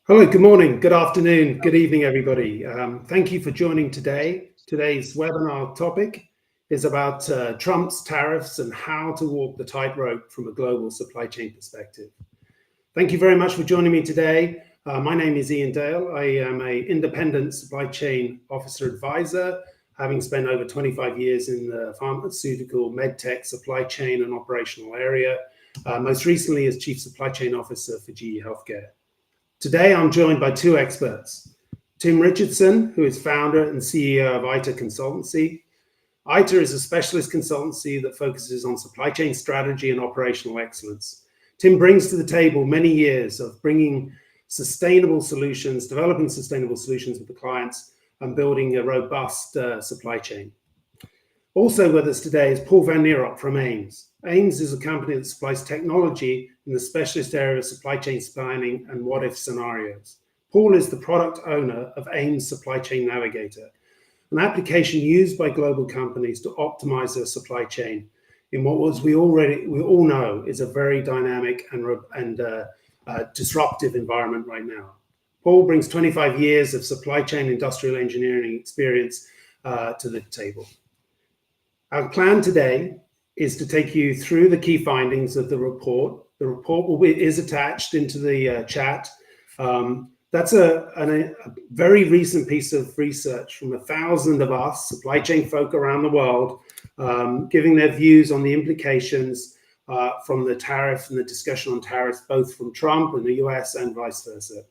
Hello, good morning, good afternoon, good evening, everybody. Thank you for joining today. Today's webinar topic is about Trump's tariffs and how to walk the tightrope from a global supply chain perspective. Thank you very much for joining me today. My name is Ian Dale. I am an independent supply chain officer advisor, having spent over 25 years in the pharmaceutical, medtech, supply chain and operational area, most recently as Chief Supply Chain Officer for GE Healthcare. Today, I'm joined by two experts, Tim Richardson, who is founder and CEO of Iter Consultancy. Iter is a specialist consultancy that focuses on supply chain strategy and operational excellence. Tim brings to the table many years of bringing sustainable solutions, developing sustainable solutions with the clients and building a robust supply chain. Also with us today is Paul Van Nierop from AIMMS. AIMMS is a company that supplies technology in the specialist area of supply chain planning and what-if scenarios. Paul is the product owner of AIMMS Supply Chain Navigator, an application used by global companies to optimize their supply chain in what we all know is a very dynamic and disruptive environment right now. Paul brings 25 years of supply chain industrial engineering experience to the table. Our plan today is to take you through the key findings of the report. The report is attached into the chat. That's a very recent piece of research from 1,000 of us, supply chain folk around the world, giving their views on the implications from the tariff and the discussion on tariffs, both from Trump and the US and vice versa.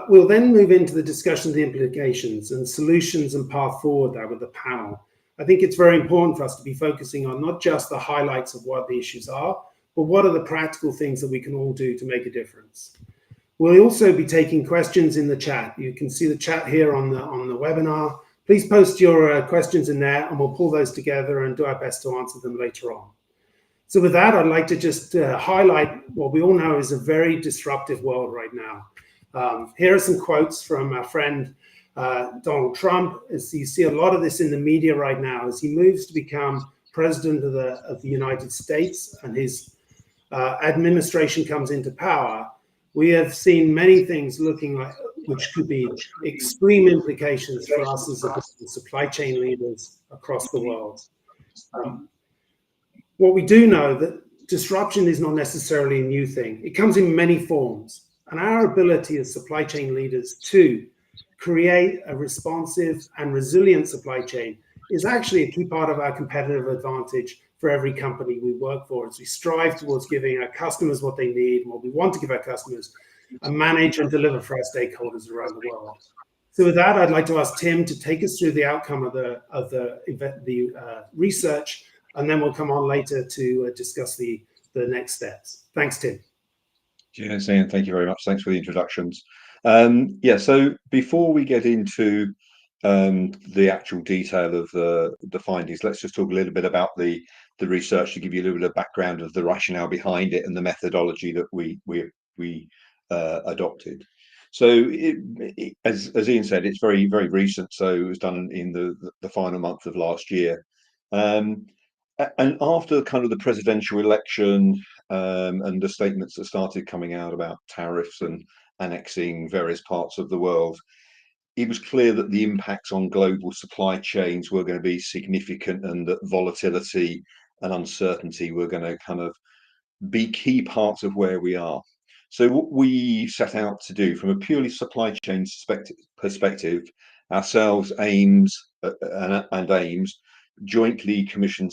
We'll then move into the discussion of the implications and solutions and path forward there with the panel. I think it's very important for us to be focusing on not just the highlights of what the issues are, but what are the practical things that we can all do to make a difference. We'll also be taking questions in the chat. You can see the chat here on the webinar. Please post your questions in there and we'll pull those together and do our best to answer them later on. So with that, I'd like to just highlight what we all know is a very disruptive world right now. Here are some quotes from our friend Donald Trump. As you see a lot of this in the media right now, as he moves to become president of the United States and his administration comes into power, we have seen many things looking like which could be extreme implications for us as supply chain leaders across the world. What we do know that disruption is not necessarily a new thing. It comes in many forms, and our ability as supply chain leaders to create a responsive and resilient supply chain is actually a key part of our competitive advantage for every company we work for as we strive towards giving our customers what they need and what we want to give our customers and manage and deliver for our stakeholders around the world. So with that, I'd like to ask Tim to take us through the outcome of the research, and then we'll come on later to discuss the next steps. Thanks, Tim. Cheers, Ian. Thank you very much. Thanks for the introductions. So before we get into the actual detail of the findings, let's just talk a little bit about the research to give you a little bit of background of the rationale behind it and the methodology that we adopted. So as Ian said, it's very, very recent. So it was done in the final month of last year. And after kind of the presidential election and the statements that started coming out about tariffs and annexing various parts of the world, it was clear that the impacts on global supply chains were going to be significant and that volatility and uncertainty were going to kind of be key parts of where we are. So what we set out to do from a purely supply chain perspective, ourselves, AIMMS and AIMMS, jointly commissioned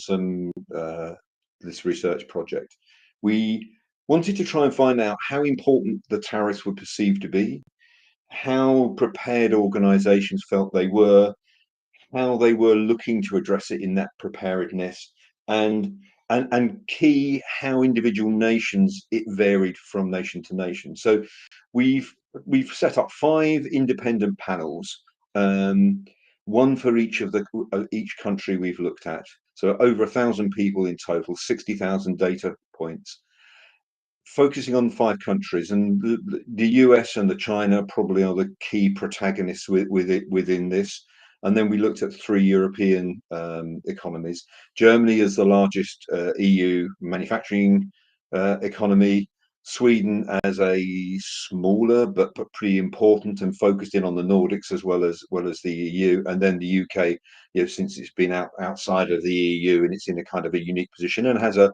this research project. We wanted to try and find out how important the tariffs were perceived to be, how prepared organizations felt they were, how they were looking to address it in that preparedness, and key, how individual nations, it varied from nation to nation. So we've set up 5 independent panels, one for each country we've looked at. So over 1,000 people in total, 60,000 data points, focusing on 5 countries, and the US and the China probably are the key protagonists within this. And then we looked at 3 European economies. Germany is the largest EU manufacturing economy. Sweden as a smaller but pretty important and focused in on the Nordics as well as the EU, and then the UK, since it's been outside of the EU and it's in a kind of a unique position and has a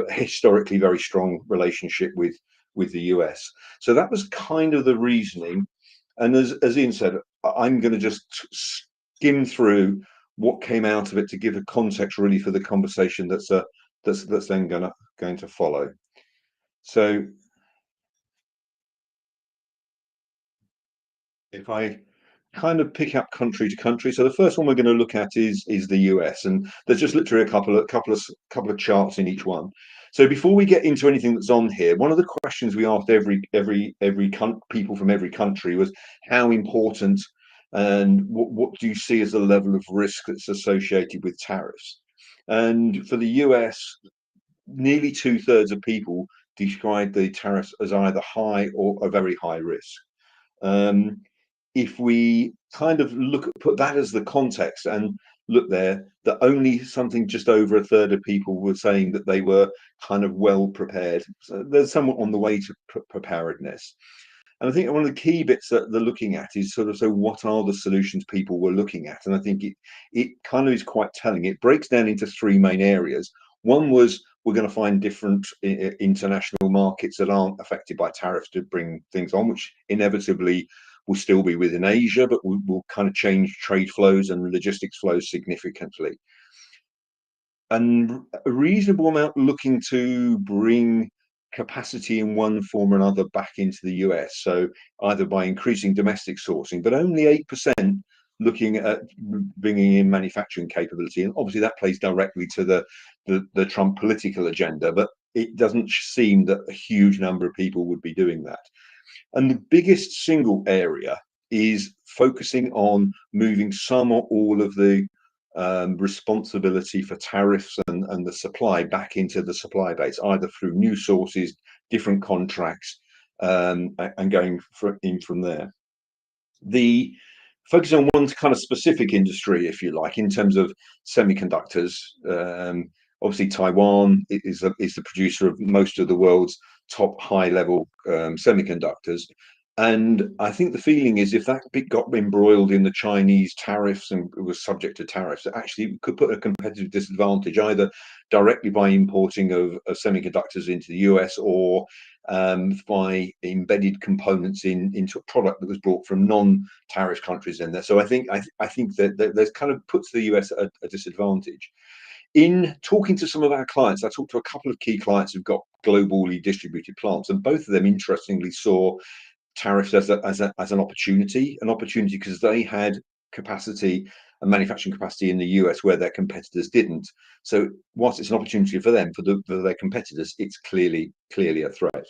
historically very strong relationship with the US. So that was kind of the reasoning. And as Ian said, I'm going to just skim through what came out of it to give a context really for the conversation that's then going to follow. So if I kind of pick up country to country, so the first one we're going to look at is the US, and there's just literally a couple of charts in each one. So before we get into anything that's on here, one of the questions we asked every people from every country was how important and what do you see as the level of risk that's associated with tariffs? And for the US, nearly 2/3 of people described the tariffs as either high or a very high risk. If we kind of put that as the context and look there, that only something just over 1/3 of people were saying that they were kind of well prepared. So there's somewhat on the way to preparedness. And I think one of the key bits that they're looking at is sort of, so what are the solutions people were looking at? And I think it kind of is quite telling. It breaks down into three main areas. One was, we're going to find different international markets that aren't affected by tariffs to bring things on, which inevitably will still be within Asia, but will kind of change trade flows and logistics flows significantly. And a reasonable amount looking to bring capacity in one form or another back into the US. So either by increasing domestic sourcing, but only 8% looking at bringing in manufacturing capability. And obviously that plays directly to the Trump political agenda, but it doesn't seem that a huge number of people would be doing that. And the biggest single area is focusing on moving some or all of the responsibility for tariffs and the supply back into the supply base, either through new sources, different contracts, and going in from there. The focus on one kind of specific industry, if you like, in terms of semiconductors. Obviously, Taiwan is the producer of most of the world's top high-level semiconductors. And I think the feeling is, if that bit got embroiled in the Chinese tariffs and was subject to tariffs, it actually could put a competitive disadvantage, either directly by importing of semiconductors into the US, or by embedded components into a product that was brought from non-tariff countries in there. So I think that there's kind of puts the US at a disadvantage. In talking to some of our clients, I talked to a couple of key clients who've got globally distributed plants, and both of them interestingly saw tariffs as an opportunity because they had capacity and manufacturing capacity in the US where their competitors didn't. So whilst it's an opportunity for them, for their competitors, it's clearly a threat.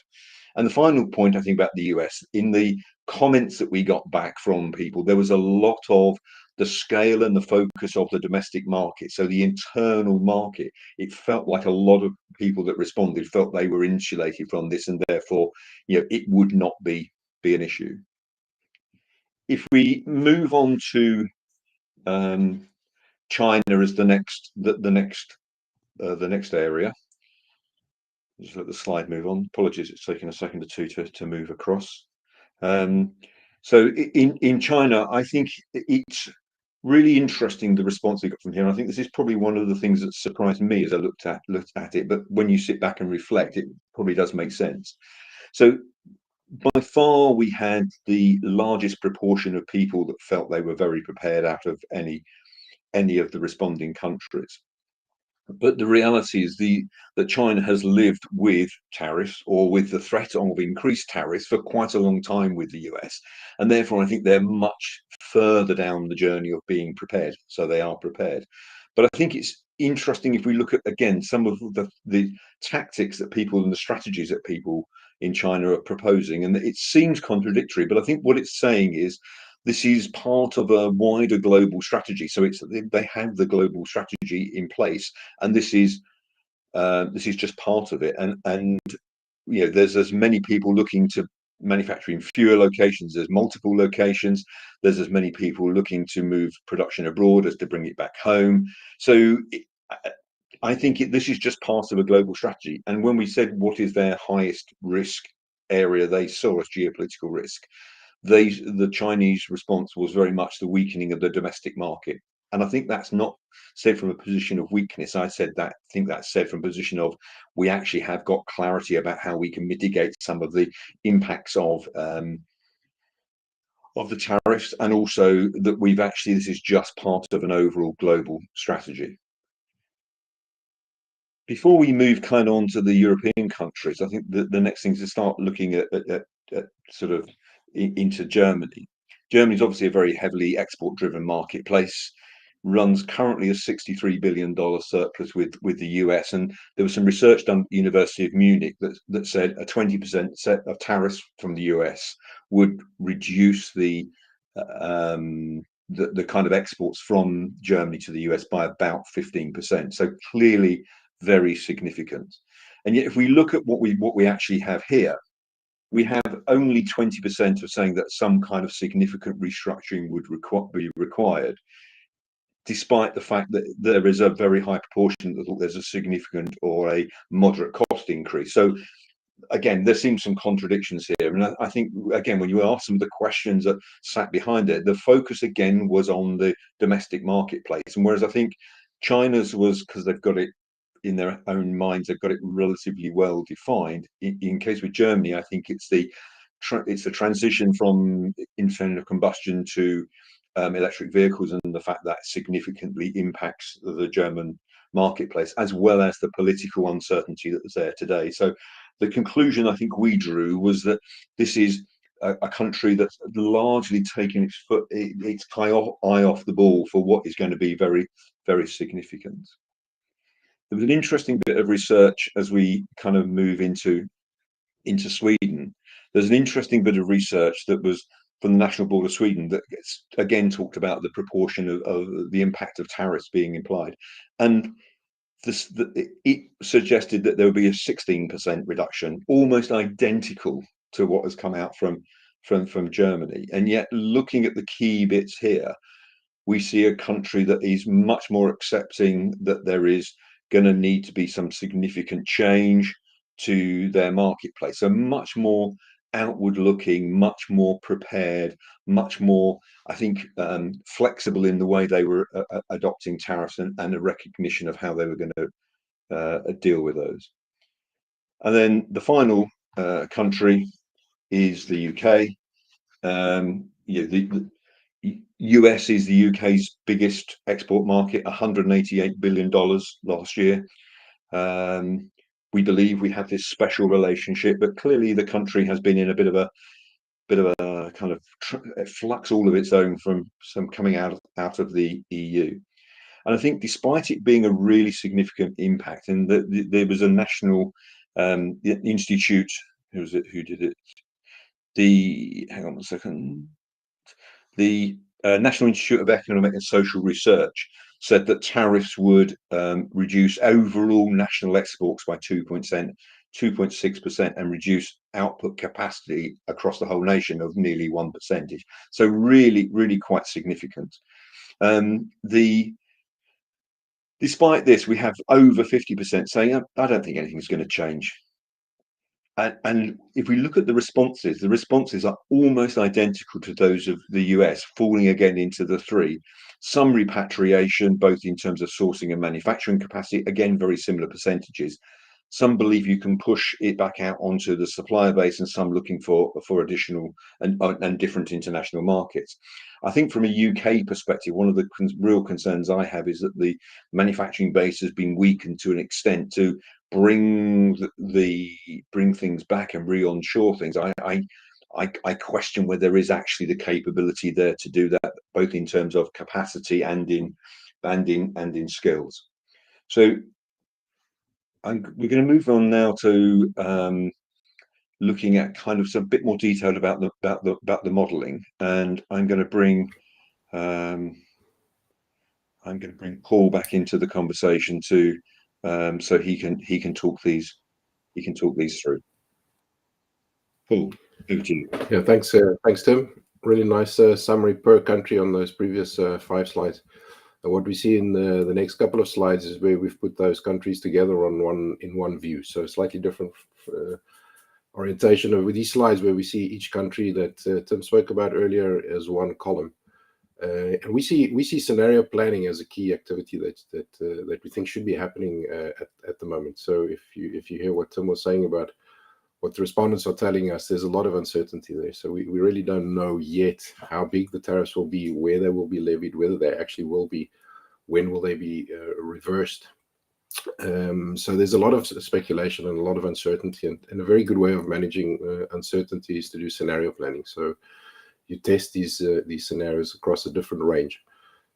And the final point I think about the US, in the comments that we got back from people, there was a lot of the scale and the focus of the domestic market. So the internal market, it felt like a lot of people that responded felt they were insulated from this, and therefore, it would not be an issue. If we move on to China as the next area, just let the slide move on. Apologies, it's taking a second or two to move across. So in China, I think it's really interesting the response we got from here. And I think this is probably one of the things that surprised me as I looked at it. But when you sit back and reflect, it probably does make sense. So by far, we had the largest proportion of people that felt they were very prepared out of any of the responding countries. But the reality is that China has lived with tariffs, or with the threat of increased tariffs, for quite a long time with the US. And therefore, I think they're much further down the journey of being prepared. So they are prepared. But I think it's interesting if we look at, again, some of the tactics that people and the strategies that people in China are proposing. And it seems contradictory, but I think what it's saying is, this is part of a wider global strategy. So they have the global strategy in place, and this is just part of it. And there's as many people looking to manufacture in fewer locations. There's multiple locations. There's as many people looking to move production abroad as to bring it back home. So I think this is just part of a global strategy. And when we said what is their highest risk area they saw as geopolitical risk, the Chinese response was very much the weakening of the domestic market. And I think that's not said from a position of weakness. I think that's said from a position of we actually have got clarity about how we can mitigate some of the impacts of the tariffs, and also that this is just part of an overall global strategy. Before we move kind of on to the European countries, I think the next thing is to start looking at sort of into Germany. Germany is obviously a very heavily export-driven marketplace, runs currently a $63 billion surplus with the US. And there was some research done at the University of Munich that said a 20% set of tariffs from the US would reduce the kind of exports from Germany to the US by about 15%. So clearly very significant. And yet if we look at what we actually have here, we have only 20% of saying that some kind of significant restructuring would be required, despite the fact that there is a very high proportion that there's a significant or a moderate cost increase. So again, there seems some contradictions here. And I think, again, when you ask some of the questions that sat behind it, the focus again was on the domestic marketplace. And whereas I think China's was, because they've got it in their own minds, they've got it relatively well defined. In case with Germany, I think it's the transition from internal combustion to electric vehicles, and the fact that significantly impacts the German marketplace, as well as the political uncertainty that is there today. So the conclusion I think we drew was that this is a country that's largely taken its eye off the ball for what is going to be very, very significant. There was an interesting bit of research as we kind of move into Sweden. There's an interesting bit of research that was from the National Board of Sweden that gets, again, talked about the proportion of the impact of tariffs being implied. And it suggested that there would be a 16% reduction, almost identical to what has come out from Germany. And yet, looking at the key bits here, we see a country that is much more accepting that there is going to need to be some significant change to their marketplace. So much more outward looking, much more prepared, much more, I think, flexible in the way they were adopting tariffs, and a recognition of how they were going to deal with those. And then the final country is the UK. The US is the UK's biggest export market, $188 billion last year. We believe we have this special relationship, but clearly the country has been in a bit of a kind of flux all of its own from some coming out of the EU. And I think despite it being a really significant impact, and there was a national institute, who did it? Hang on a second. The National Institute of Economic and Social Research said that tariffs would reduce overall national exports by 2.6% and reduce output capacity across the whole nation of nearly 1%. So really, really quite significant. Despite this, we have over 50% saying, I don't think anything's going to change. And if we look at the responses are almost identical to those of the US, falling again into the three. Some repatriation, both in terms of sourcing and manufacturing capacity, again, very similar percentages. Some believe you can push it back out onto the supplier base, and some looking for additional and different international markets. I think from a UK perspective, one of the real concerns I have is that the manufacturing base has been weakened to an extent to bring things back and re-onshore things. I question whether there is actually the capability there to do that, both in terms of capacity and in skills. So we're going to move on now to looking at kind of some bit more detail about the modelling, and I'm going to bring Paul back into the conversation too, so he can talk these through. Paul, over to you. Yeah, thanks, Tim. Really nice summary per country on those previous 5 slides. And what we see in the next couple of slides is where we've put those countries together in one view. So slightly different orientation with these slides, where we see each country that Tim spoke about earlier as one column. And we see scenario planning as a key activity that we think should be happening at the moment. So if you hear what Tim was saying about what the respondents are telling us, there's a lot of uncertainty there. So we really don't know yet how big the tariffs will be, where they will be levied, whether they actually will be, when will they be reversed. So there's a lot of speculation and a lot of uncertainty, and a very good way of managing uncertainty is to do scenario planning. So you test these scenarios across a different range.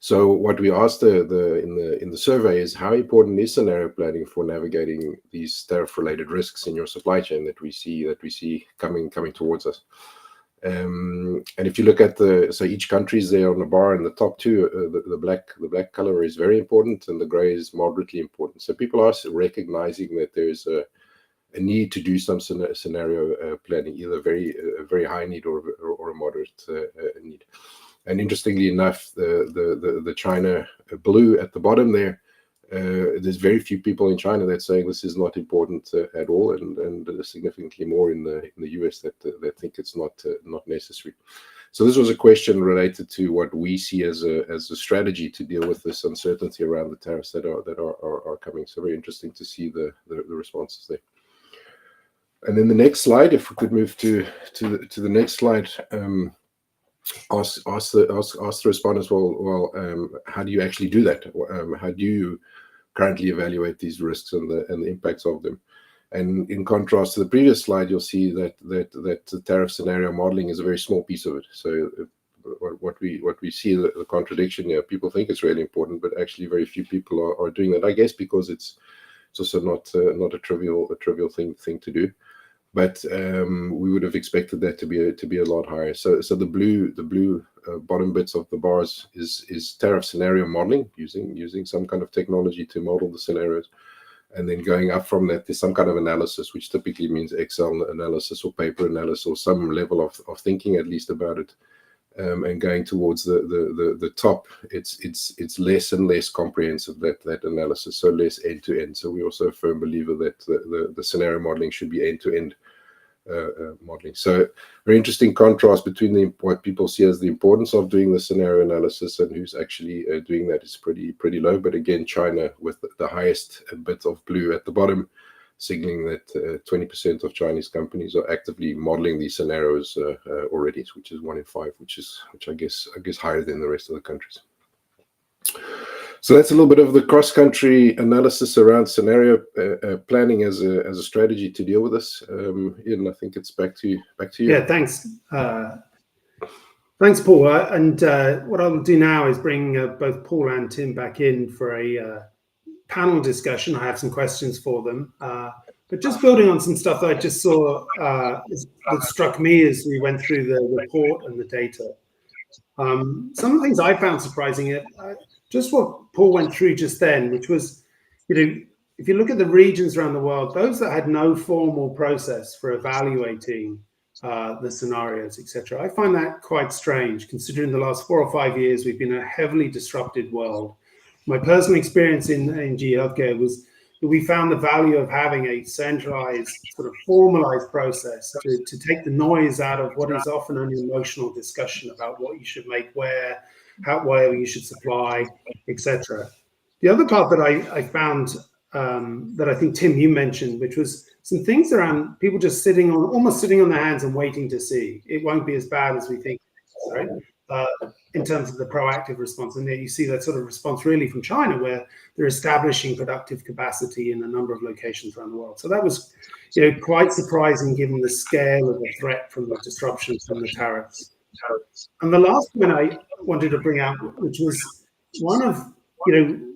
So what we asked in the survey is, how important is scenario planning for navigating these tariff-related risks in your supply chain that we see coming towards us? And if you look at so each country is there on the bar, and the top two, the black color is very important, and the gray is moderately important. So people are recognizing that there's a need to do some scenario planning, either a very high need or a moderate need. And interestingly enough, the China blue at the bottom there, there's very few people in China that saying this is not important at all, and significantly more in the US that think it's not necessary. So this was a question related to what we see as a strategy to deal with this uncertainty around the tariffs that are coming. So very interesting to see the responses there. And then the next slide, if we could move to the next slide. Ask the respondents, well, how do you actually do that? How do you currently evaluate these risks and the impacts of them? And in contrast to the previous slide, you'll see that the tariff scenario modeling is a very small piece of it. So what we see, the contradiction here, people think it's really important, but actually very few people are doing that. I guess because it's also not a trivial thing to do. But we would have expected that to be a lot higher. So the blue bottom bits of the bars is tariff scenario modeling, using some kind of technology to model the scenarios, and then going up from that, there's some kind of analysis, which typically means Excel analysis or paper analysis or some level of thinking at least about it. And going towards the top, it's less and less comprehensive, that analysis, so less end to end. So we also a firm believer that the scenario modeling should be end to end modeling. So very interesting contrast between what people see as the importance of doing the scenario analysis and who's actually doing that is pretty low. But again, China with the highest bit of blue at the bottom, signaling that 20% of Chinese companies are actively modeling these scenarios already, which is 1 in 5, which I guess higher than the rest of the countries. So that's a little bit of the cross-country analysis around scenario planning as a strategy to deal with this. Ian, I think it's back to you. Yeah, thanks. Thanks, Paul. And what I'll do now is bring both Paul and Tim back in for a panel discussion. I have some questions for them. But just building on some stuff that I just saw that struck me as we went through the report and the data. Some of the things I found surprising, just what Paul went through just then, which was, if you look at the regions around the world, those that had no formal process for evaluating the scenarios, etc., I find that quite strange, considering the last 4 or 5 years we've been in a heavily disrupted world. My personal experience in GE Healthcare was that we found the value of having a centralized, sort of formalized process to take the noise out of what is often an emotional discussion about what you should make where you should supply, etc. The other part that I found that I think, Tim, you mentioned, which was some things around people just almost sitting on their hands and waiting to see. It won't be as bad as we think, right? In terms of the proactive response. And there you see that sort of response really from China, where they're establishing productive capacity in a number of locations around the world. So that was quite surprising given the scale of the threat from the disruptions from the tariffs. And the last one I wanted to bring out, which was one of,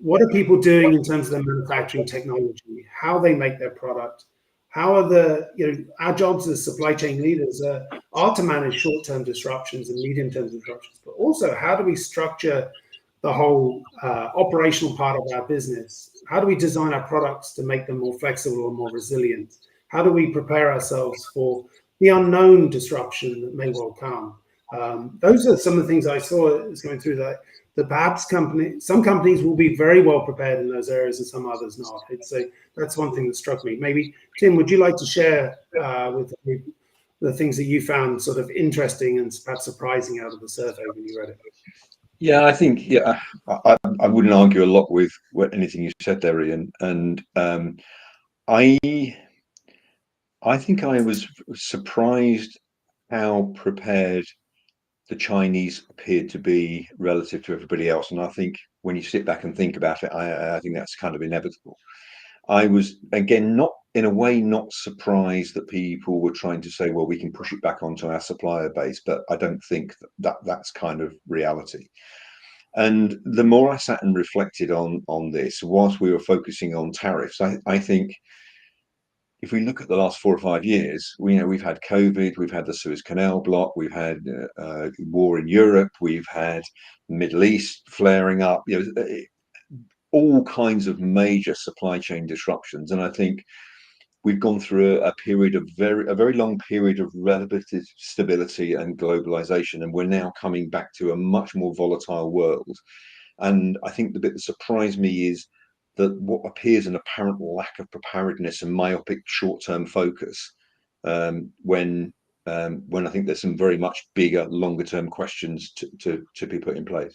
what are people doing in terms of their manufacturing technology, how they make their product, how are our jobs as supply chain leaders are to manage short-term disruptions and medium-term disruptions, but also how do we structure the whole operational part of our business? How do we design our products to make them more flexible and more resilient? How do we prepare ourselves for the unknown disruption that may well come? Those are some of the things I saw as going through the that perhaps some companies will be very well prepared in those areas and some others not. So that's one thing that struck me. Maybe, Tim, would you like to share with me the things that you found sort of interesting and perhaps surprising out of the survey when you read it? Yeah, I think I wouldn't argue a lot with anything you said there, Ian. And I think I was surprised how prepared the Chinese appeared to be relative to everybody else. And I think when you sit back and think about it, I think that's kind of inevitable. I was, again, not in a way, not surprised that people were trying to say, well, we can push it back onto our supplier base, but I don't think that's kind of reality. And the more I sat and reflected on this, whilst we were focusing on tariffs, I think if we look at the last 4 or 5 years, we've had COVID, we've had the Suez Canal block, we've had war in Europe, we've had the Middle East flaring up, all kinds of major supply chain disruptions. And I think we've gone through a period of a very long period of relative stability and globalization, and we're now coming back to a much more volatile world. And I think the bit that surprised me is that what appears an apparent lack of preparedness and myopic short-term focus, when I think there's some very much bigger, longer-term questions to be put in place.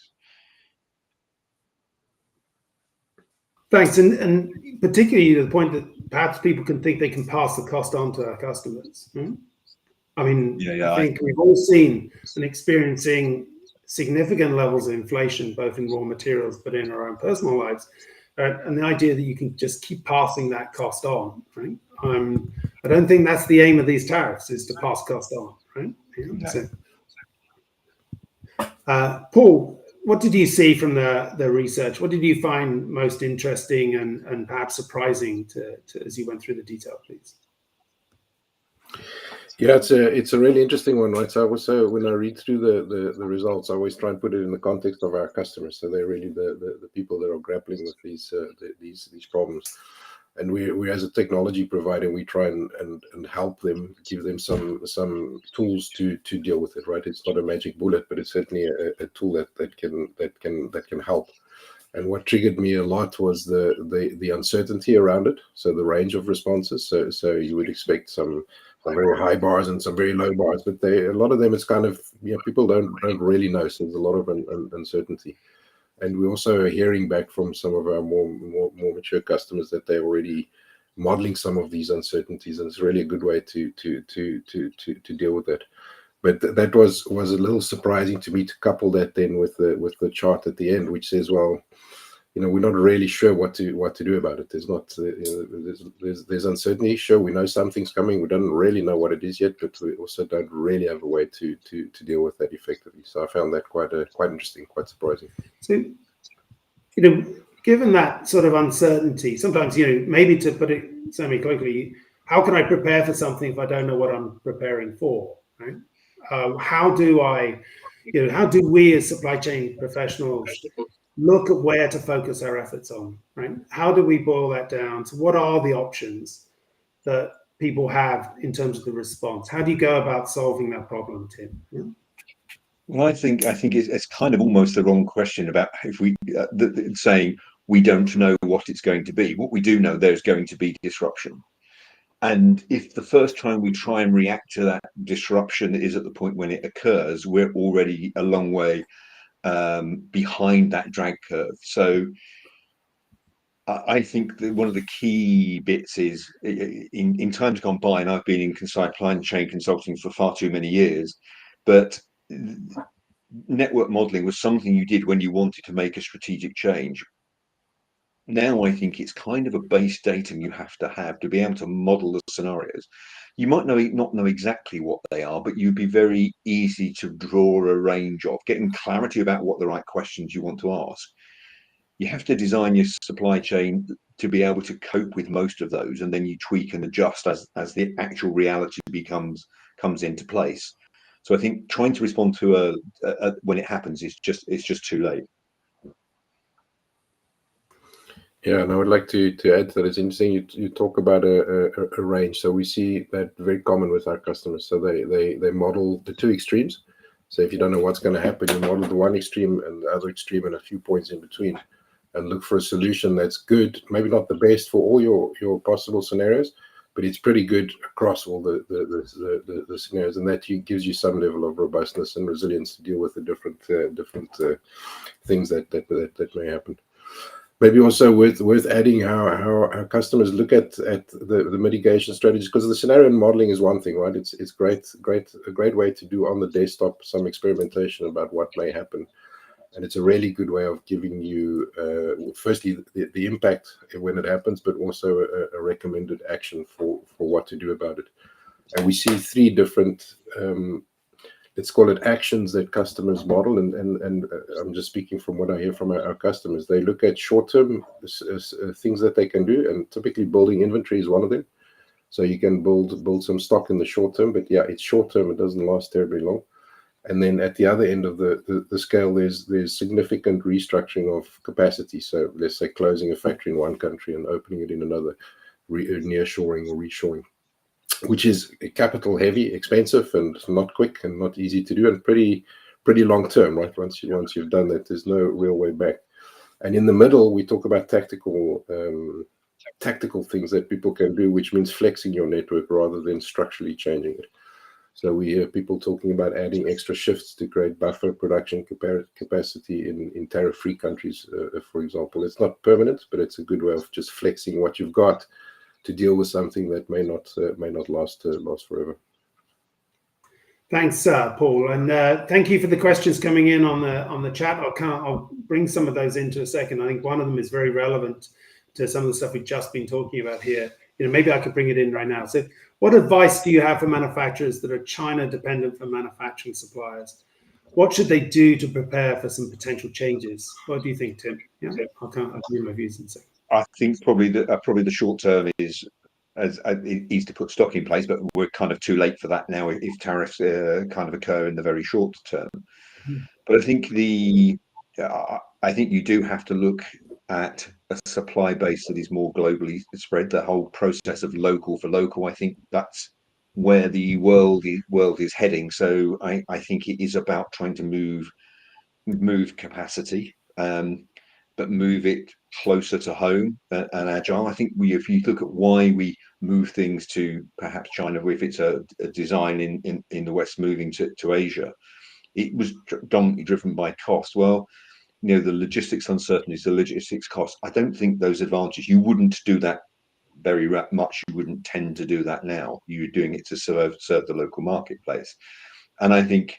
Thanks, and particularly to the point that perhaps people can think they can pass the cost on to our customers. I mean, I think we've all seen and experiencing significant levels of inflation, both in raw materials, but in our own personal lives. And the idea that you can just keep passing that cost on, right? I don't think that's the aim of these tariffs, is to pass cost on, right? Yeah, so, Paul, what did you see from the research? What did you find most interesting and perhaps surprising as you went through the detail, please? Yeah, it's a really interesting one, right? So when I read through the results, I always try and put it in the context of our customers. So they're really the people that are grappling with these problems. And we as a technology provider, we try and help them, give them some tools to deal with it, right? It's not a magic bullet, but it's certainly a tool that can help. And what triggered me a lot was the uncertainty around it. So the range of responses. So you would expect some very high bars and some very low bars, but a lot of them, it's kind of, people don't really know. So there's a lot of uncertainty. And we also are hearing back from some of our more mature customers that they're already modeling some of these uncertainties, and it's really a good way to deal with it. But that was a little surprising to me, to couple that then with the chart at the end, which says, well, we're not really sure what to do about it. There's uncertainty. Sure, we know something's coming. We don't really know what it is yet, but we also don't really have a way to deal with that effectively. So I found that quite interesting, quite surprising. So, given that sort of uncertainty, sometimes, maybe to put it semi-colloquially, how can I prepare for something if I don't know what I'm preparing for, right? How do we as supply chain professionals look at where to focus our efforts on, right? How do we boil that down? So what are the options that people have in terms of the response? How do you go about solving that problem, Tim? Yeah? Well, I think it's kind of almost the wrong question about if we saying we don't know what it's going to be. What we do know, there's going to be disruption. And if the first time we try and react to that disruption is at the point when it occurs, we're already a long way behind that drag curve. So I think that one of the key bits is in times gone by, and I've been in supply chain consulting for far too many years, but network modeling was something you did when you wanted to make a strategic change. Now I think it's kind of a base datum you have to be able to model the scenarios. You might not know exactly what they are, but you'd be very easy to draw a range of, getting clarity about what the right questions you want to ask. You have to design your supply chain to be able to cope with most of those, and then you tweak and adjust as the actual reality comes into place. So I think trying to respond to when it happens is just too late. Yeah, and I would like to add that it's interesting you talk about a range. So we see that very common with our customers. So they model the two extremes, So if you don't know what's going to happen, you model the one extreme and the other extreme and a few points in between, and look for a solution that's good, maybe not the best for all your possible scenarios, but it's pretty good across all the scenarios, and that gives you some level of robustness and resilience to deal with the different things that may happen. Maybe also worth adding how customers look at the mitigation strategies, because the scenario modeling is one thing, right? It's a great way to do on the desktop some experimentation about what may happen. And it's a really good way of giving you, firstly, the impact when it happens, but also a recommended action for what to do about it. And we see three different, let's call it actions that customers model. And I'm just speaking from what I hear from our customers. They look at short-term things that they can do, and typically building inventory is one of them. So you can build some stock in the short term, but yeah, it's short term. It doesn't last terribly long. And then at the other end of the scale, there's significant restructuring of capacity. So let's say closing a factory in one country and opening it in another, nearshoring or reshoring, which is capital heavy, expensive, and not quick and not easy to do, and pretty long term, right? Once you've done that, there's no real way back. And in the middle, we talk about tactical things that people can do, which means flexing your network rather than structurally changing it. So we hear people talking about adding extra shifts to create buffer production capacity in tariff-free countries, for example. It's not permanent, but it's a good way of just flexing what you've got to deal with something that may not last forever. Thanks, Paul, and thank you for the questions coming in on the chat. I'll bring some of those into a second. I think one of them is very relevant to some of the stuff we've just been talking about here. Maybe I could bring it in right now. So, what advice do you have for manufacturers that are China dependent for manufacturing suppliers? What should they do to prepare for some potential changes? What do you think, Tim? Yeah, I'll give my views in a second. I think probably the short term is to put stock in place, but we're kind of too late for that now if tariffs kind of occur in the very short term. But I think you do have to look at a supply base that is more globally spread. The whole process of local for local, I think that's where the world is heading. So I think it is about trying to move capacity, but move it closer to home and agile. I think if you look at why we move things to perhaps China, if it's a design in the West moving to Asia, it was dominantly driven by cost. Well, the logistics uncertainties, the logistics costs, I don't think those advantages, you wouldn't do that very much. You wouldn't tend to do that now. You're doing it to serve the local marketplace. And I think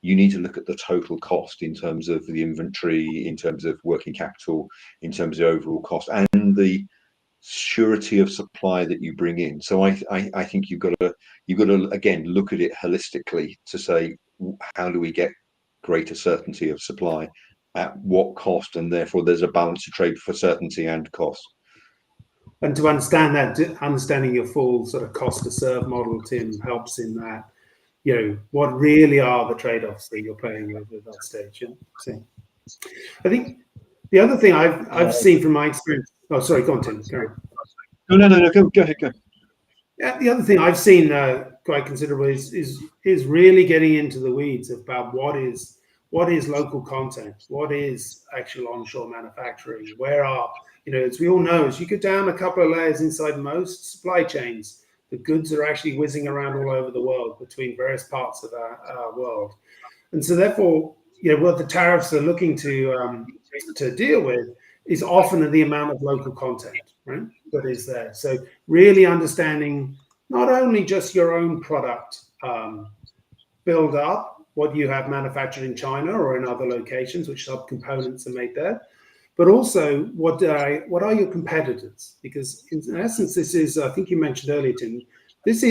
you need to look at the total cost in terms of the inventory, in terms of working capital, in terms of overall cost, and the surety of supply that you bring in. So I think you've got to again look at it holistically to say, how do we get greater certainty of supply at what cost, and therefore there's a balance to trade for certainty and cost. And to understand that, understanding your full sort of cost to serve model, Tim, helps in that. What really are the trade-offs that you're playing with at that stage? Yeah? So I think the other thing I've seen from my experience. Oh, sorry, go on, Tim. Carry on. No. Go ahead. Go. Yeah, the other thing I've seen quite considerably is really getting into the weeds about what is local content, what is actual onshore manufacturing, where are, as we all know, as you go down a couple of layers inside most supply chains, the goods are actually whizzing around all over the world between various parts of our world. And so therefore, what the tariffs are looking to deal with is often the amount of local content, right, that is there. So really understanding not only just your own product build up, what you have manufactured in China or in other locations, which subcomponents are made there, but also what are your competitors? Because in essence, this is, I think you mentioned earlier, Tim, this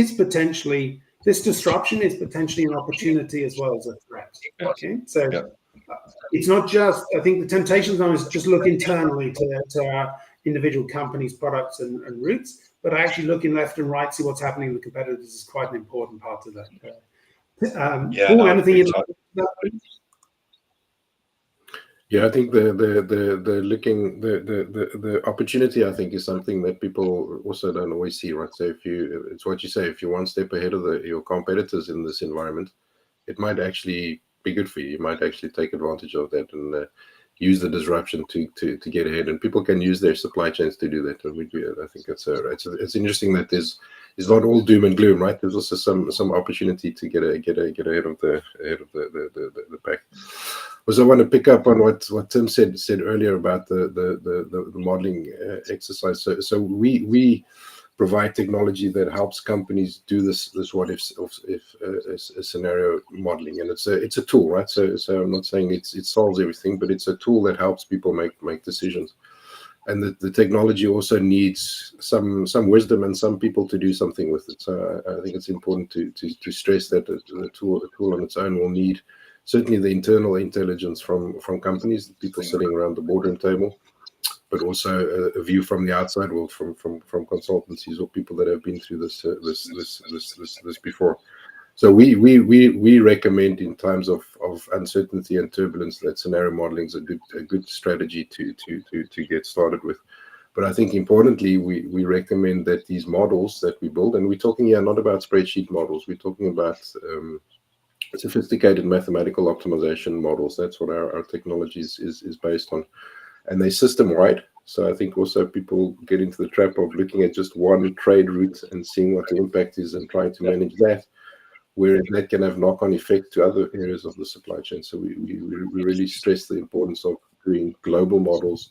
disruption is potentially an opportunity as well as a threat. Okay, so it's not just, I think the temptation zone is just look internally to our individual companies' products and routes, but actually looking left and right, see what's happening with the competitors is quite an important part of that. Paul, anything you'd like to say? Yeah, I think the opportunity, I think, is something that people also don't always see, right? So it's what you say, if you're one step ahead of your competitors in this environment, it might actually be good for you. You might actually take advantage of that and use the disruption to get ahead. And people can use their supply chains to do that, and we do. I think it's interesting that it's not all doom and gloom, right? There's also some opportunity to get ahead of the pack. Also, I want to pick up on what Tim said earlier about the modeling exercise. So we provide technology that helps companies do this what if scenario modeling, and it's a tool, right? So I'm not saying it solves everything, but it's a tool that helps people make decisions. And the technology also needs some wisdom and some people to do something with it. So I think it's important to stress that the tool on its own will need certainly the internal intelligence from companies, the people sitting around the boardroom table, but also a view from the outside world, from consultancies or people that have been through this before. So we recommend in times of uncertainty and turbulence that scenario modeling is a good strategy to get started with. But I think importantly, we recommend that these models that we build, and we're talking here not about spreadsheet models, we're talking about sophisticated mathematical optimization models. That's what our technology is based on. And they're system-wide. So I think also people get into the trap of looking at just one trade route and seeing what the impact is and trying to manage that, where that can have knock-on effects to other areas of the supply chain. So we really stress the importance of doing global models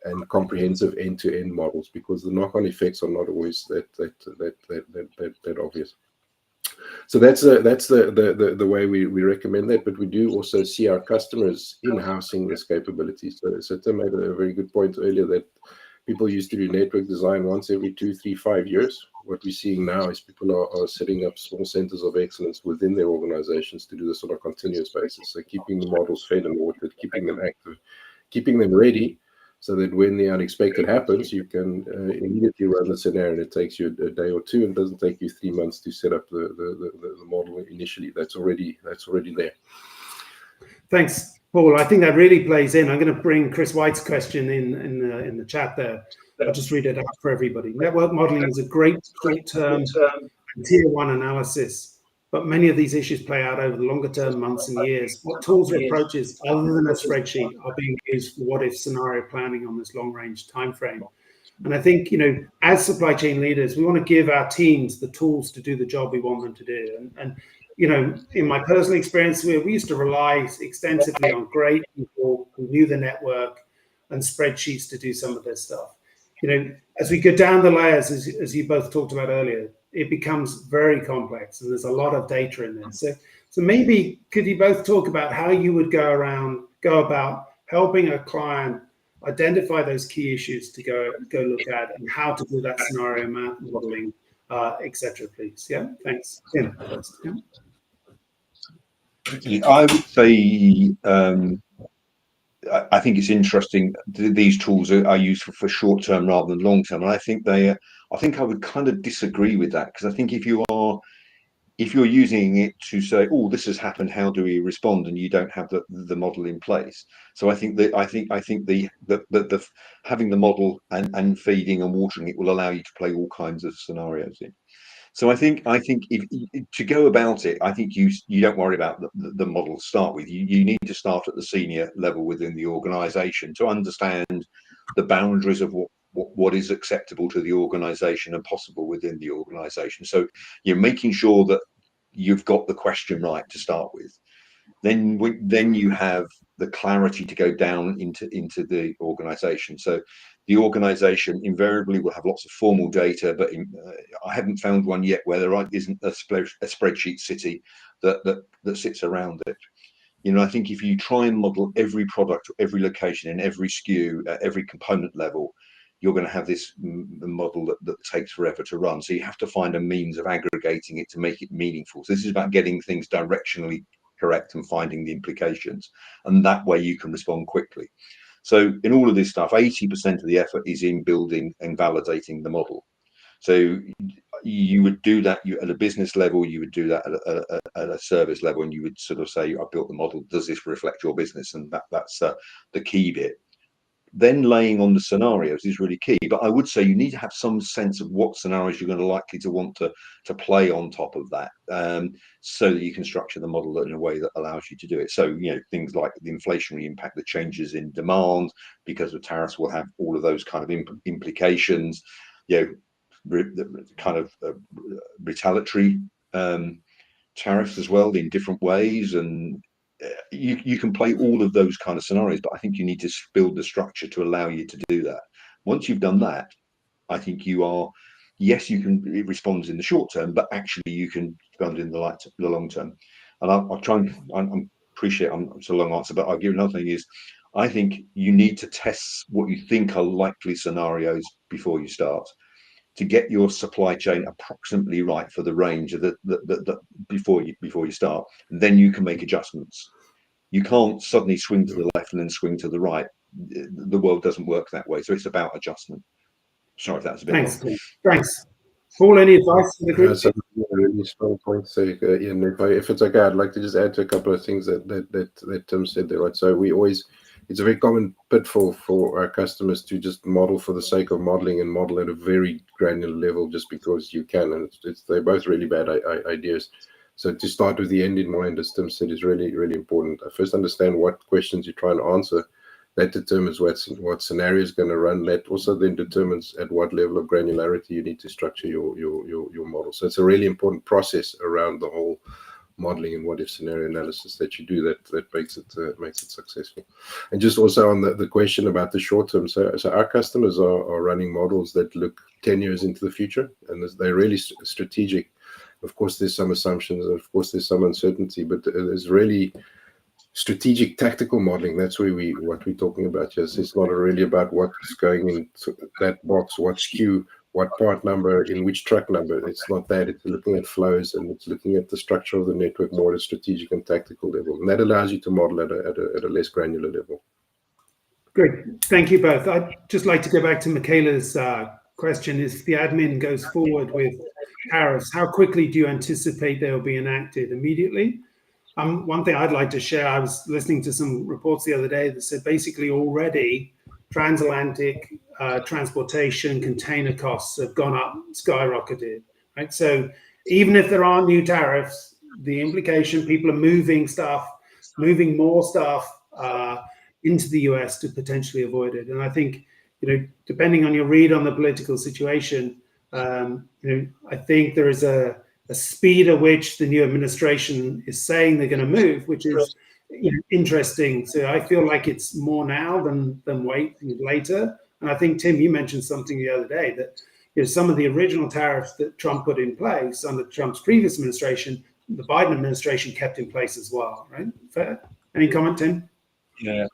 and comprehensive end-to-end models, because the knock-on effects are not always that obvious. So that's the way we recommend that, but we do also see our customers in-housing this capability. So Tim made a very good point earlier that people used to do network design once every 2, 3, 5 years. What we're seeing now is people are setting up small centers of excellence within their organizations to do this on a continuous basis. So keeping the models fed and watered, keeping them active, keeping them ready, so that when the unexpected happens, you can immediately run the scenario, and it takes you a day or two, and doesn't take you 3 months to set up the model initially. That's already there. Thanks, Paul. I think that really plays in. I'm going to bring Chris White's question in the chat there. I'll just read it out for everybody. Network modeling is a great short-term and tier one analysis, but many of these issues play out over the longer term, months and years. What tools or approaches other than a spreadsheet are being used for what if scenario planning on this long range time frame? And I think, as supply chain leaders, we want to give our teams the tools to do the job we want them to do. And in my personal experience, we used to rely extensively on great people who knew the network and spreadsheets to do some of this stuff. As we go down the layers, as you both talked about earlier, it becomes very complex, and there's a lot of data in there. So maybe could you both talk about how you would go about helping a client identify those key issues to go look at, and how to do that scenario modeling, etc. Please. Yeah, thanks. Tim first. Yeah. I would say I think it's interesting. These tools are useful for short term rather than long term, and I think I would kind of disagree with that, because I think if you're using it to say, oh, this has happened, how do we respond, and you don't have the model in place. So I think the having the model and feeding and watering it will allow you to play all kinds of scenarios in. So I think if to go about it, I think you don't worry about the model to start with. You need to start at the senior level within the organization to understand the boundaries of what is acceptable to the organization and possible within the organization. So you're making sure that you've got the question right to start with. Then you have the clarity to go down into the organization. So the organization invariably will have lots of formal data, but I haven't found one yet where there isn't a spreadsheet city that sits around it. I think if you try and model every product, every location, in every SKU, at every component level, you're going to have this model that takes forever to run. So you have to find a means of aggregating it to make it meaningful. So this is about getting things directionally correct and finding the implications, and that way you can respond quickly. So in all of this stuff, 80% of the effort is in building and validating the model. So you would do that at a business level, you would do that at a service level, and you would sort of say, I built the model, does this reflect your business? And that's the key bit. then laying on the scenarios is really key. But I would say you need to have some sense of what scenarios you're going to likely to want to play on top of that, so that you can structure the model in a way that allows you to do it. So, things like the inflationary impact, the changes in demand because of tariffs will have all of those kind of implications, kind of retaliatory tariffs as well in different ways. And you can play all of those kind of scenarios, but I think you need to build the structure to allow you to do that. Once you've done that, I think it responds in the short term, but actually you can respond in the long term. And I'll try and appreciate it's a long answer, but I'll give you another thing is, I think you need to test what you think are likely scenarios before you start, to get your supply chain approximately right for the range of the before you start. And then you can make adjustments. You can't suddenly swing to the left and then swing to the right. The world doesn't work that way. So it's about adjustment. Sorry if that was a bit long. Thanks. Paul, any advice for the group? Some really strong points. So, Ian, if it's okay, I'd like to just add to a couple of things that Tim said there. Right. So it's a very common pitfall for our customers to just model for the sake of modeling and model at a very granular level just because you can. And they're both really bad ideas. So to start with the end in mind, as Tim said, is really, really important. First, understand what questions you're trying to answer. That determines what scenario is going to run. That also then determines at what level of granularity you need to structure your model. So it's a really important process around the whole modeling and what if scenario analysis that you do that makes it successful. And just also on the question about the short term, so our customers are running models that look 10 years into the future, and they're really strategic. Of course, there's some assumptions, and of course, there's some uncertainty, but there's really strategic tactical modeling. That's what we're talking about. Yes, it's not really about what's going into that box, what SKU, what part number, in which truck number. It's not that. It's looking at flows, and it's looking at the structure of the network more at a strategic and tactical level, and that allows you to model at a less granular level. Good. Thank you both. I'd just like to go back to Michaela's question. If the admin goes forward with tariffs, how quickly do you anticipate they'll be enacted? Immediately? One thing I'd like to share, I was listening to some reports the other day that said basically already transatlantic transportation container costs have gone up, skyrocketed, right? So even if there aren't new tariffs, the implication, people are moving more stuff into the US to potentially avoid it. And I think, depending on your read on the political situation, I think there is a speed at which the new administration is saying they're going to move, which is interesting. So I feel like it's more now than wait later. And I think, Tim, you mentioned something the other day that some of the original tariffs that Trump put in place under Trump's previous administration, the Biden administration kept in place as well, right? Fair? Any comment, Tim? Yeah,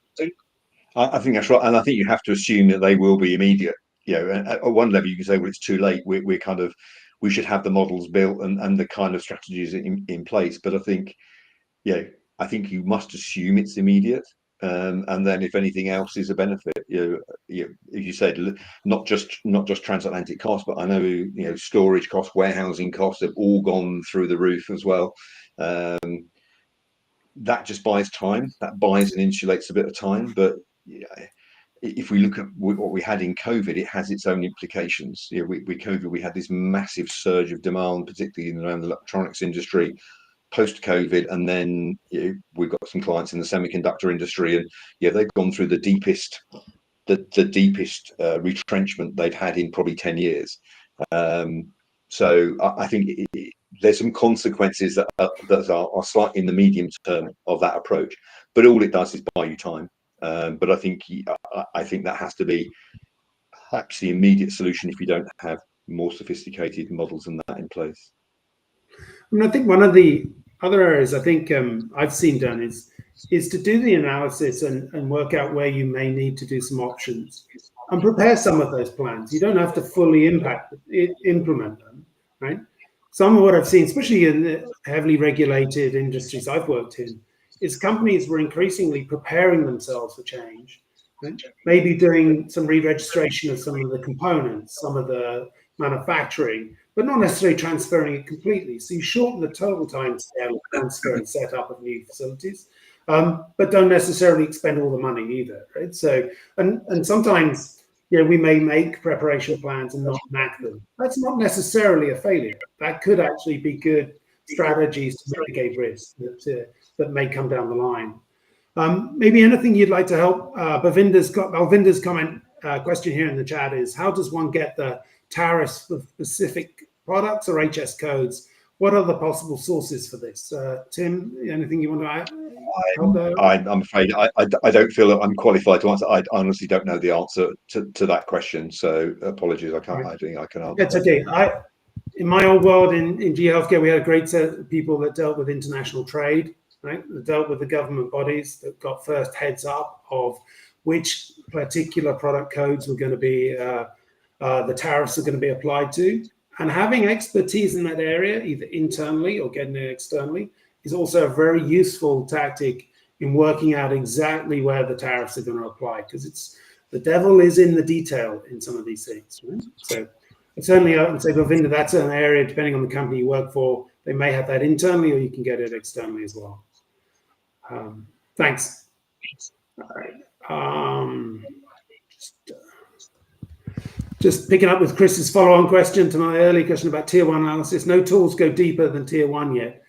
I think that's right. And I think you have to assume that they will be immediate. At one level, you can say, well, it's too late. We should have the models built and the kind of strategies in place. But I think, you must assume it's immediate. And then if anything else is a benefit, as you said, not just transatlantic costs, but I know, storage costs, warehousing costs have all gone through the roof as well. That just buys time. That buys and insulates a bit of time. But if we look at what we had in COVID, it has its own implications. With COVID, we had this massive surge of demand, particularly around the electronics industry, post-COVID, and then we've got some clients in the semiconductor industry, and they've gone through the deepest retrenchment they've had in probably 10 years. So I think there's some consequences that are slightly in the medium term of that approach, but all it does is buy you time. But I think that has to be perhaps the immediate solution if you don't have more sophisticated models than that in place. I think one of the other areas I think I've seen done is to do the analysis and work out where you may need to do some options and prepare some of those plans. You don't have to fully implement them, right? Some of what I've seen, especially in the heavily regulated industries I've worked in, is companies were increasingly preparing themselves for change, right? Maybe doing some re-registration of some of the components, some of the manufacturing, but not necessarily transferring it completely. So you shorten the total time scale of transfer and setup of new facilities. but don't necessarily expend all the money either, right? So, and sometimes, we may make preparation plans and not enact them. That's not necessarily a failure. That could actually be good strategies to mitigate risk that may come down the line. Maybe anything you'd like to help? Balvinder's comment question here in the chat is, how does one get the tariffs for specific products or HS codes? What are the possible sources for this? Tim, anything you want to add? I'm afraid I don't feel that I'm qualified to answer. I honestly don't know the answer to that question. So apologies, I can't. I think I can answer. That's okay. In my old world in GE Healthcare, we had a great set of people that dealt with international trade, right? That dealt with the government bodies, that got first heads up of which particular product codes were going to be, the tariffs are going to be applied to. And having expertise in that area, either internally or getting it externally, is also a very useful tactic in working out exactly where the tariffs are going to apply, because the devil is in the detail in some of these things, right? So certainly I would say, Balvinder, that's an area, depending on the company you work for, they may have that internally or you can get it externally as well. Thanks. All right. Just picking up with Chris's follow-on question to my early question about tier one analysis. No tools go deeper than tier one yet.